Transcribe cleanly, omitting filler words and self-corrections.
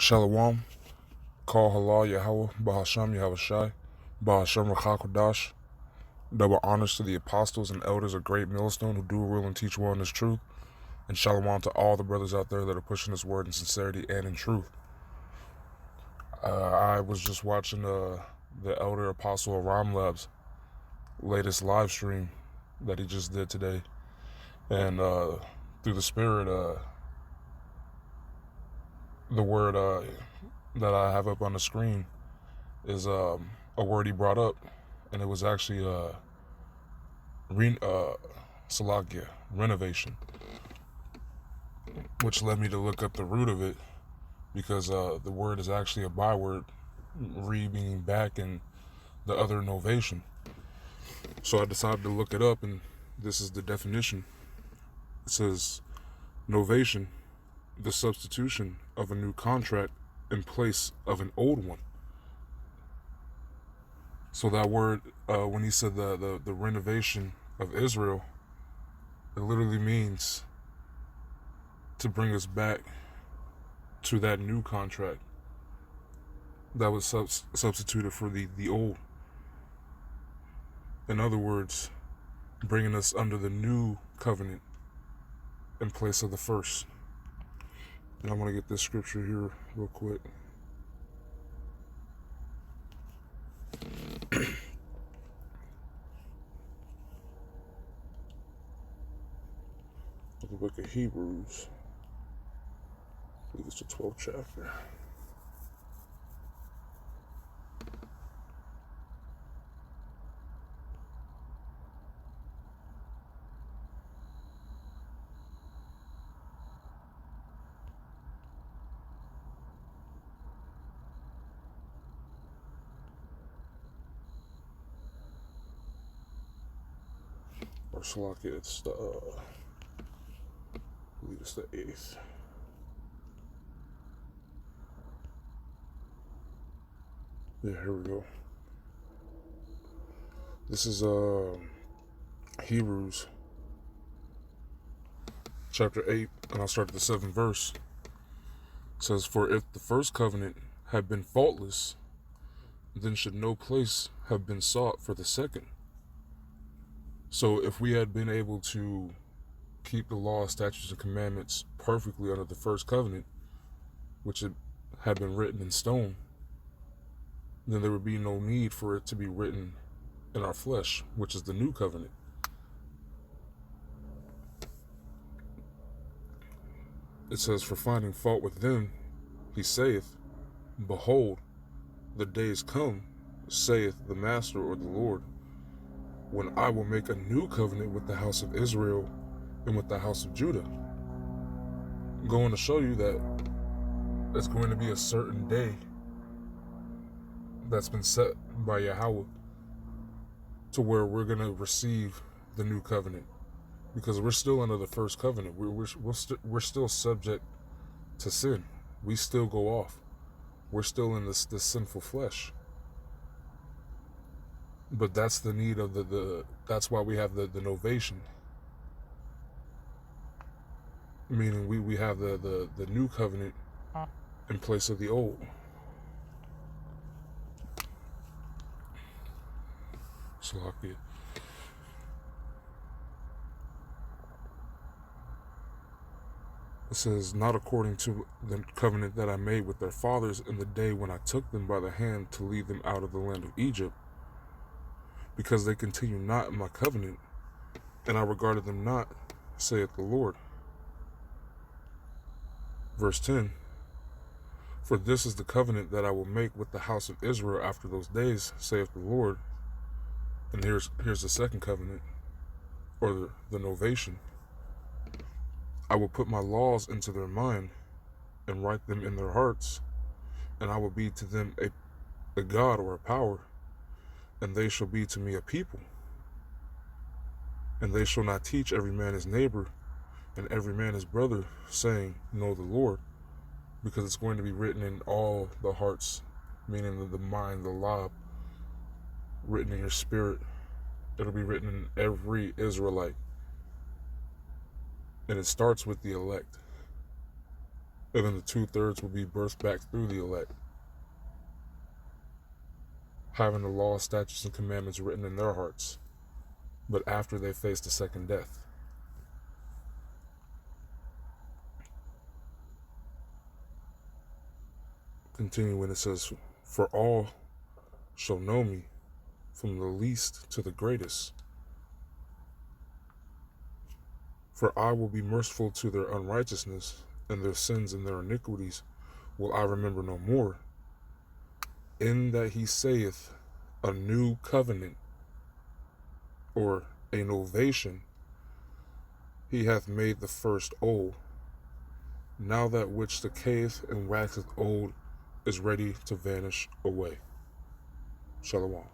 Shalom, Call Halal Yahweh, Bahasham Yahushai, Bahasham Rachakodash. Double honors to the apostles and elders of Great Millstone who do rule and teach well in this truth. And shalom to all the brothers out there that are pushing this word in sincerity and in truth. I was just watching the elder apostle Aram Lab's latest live stream that he just did today. And through the spirit, the word that I have up on the screen is a word he brought up, and it was actually Salakia, renovation, which led me to look up the root of it, because the word is actually a byword, re meaning back, and the other novation. So I decided to look it up, and this is the definition. It says, novation, the substitution of a new contract in place of an old one. So that word, when he said the renovation of Israel, it literally means to bring us back to that new contract that was substituted for the old. In other words, bringing us under the new covenant in place of the first. And I want to get this scripture here real quick. The book of Hebrews, I believe it's the 12th chapter. Or Salakia, it's the, I believe it's the 8th. Yeah, here we go. This is Hebrews chapter 8, and I'll start at the 7th verse. It says, "For if the first covenant had been faultless, then should no place have been sought for the second." So if we had been able to keep the law, statutes, and commandments perfectly under the first covenant, which had been written in stone, then there would be no need for it to be written in our flesh, which is the new covenant. It says, "For finding fault with them, he saith, Behold, the days come, saith the Master or the Lord, when I will make a new covenant with the house of Israel and with the house of Judah." Going to show you that there's going to be a certain day that's been set by Yahweh to where we're going to receive the new covenant, because we're still under the first covenant. We're still subject to sin. We still go off. We're still in this sinful flesh. But that's the need of that's why we have the novation. Meaning we have the new covenant in place of the old. Salakia. It says, "Not according to the covenant that I made with their fathers in the day when I took them by the hand to lead them out of the land of Egypt, because they continue not in my covenant, and I regarded them not, saith the Lord." Verse 10, "For this is the covenant that I will make with the house of Israel after those days, saith the Lord." And here's the second covenant, or the novation. "I will put my laws into their mind and write them in their hearts, and I will be to them a God," or a power, "and they shall be to me a people. And they shall not teach every man his neighbor and every man his brother, saying, Know the Lord," because it's going to be written in all the hearts, meaning the mind, the lob, written in your spirit. It'll be written in every Israelite. And it starts with the elect. and then the 2/3 will be birthed back through the elect, having the law, statutes, and commandments written in their hearts, but after they face the second death. Continuing, it says, "For all shall know me, from the least to the greatest. For I will be merciful to their unrighteousness, and their sins and their iniquities will I remember no more. In that he saith, a new covenant, or a novation, he hath made the first old. Now that which decayeth and waxeth old is ready to vanish away." Shalom.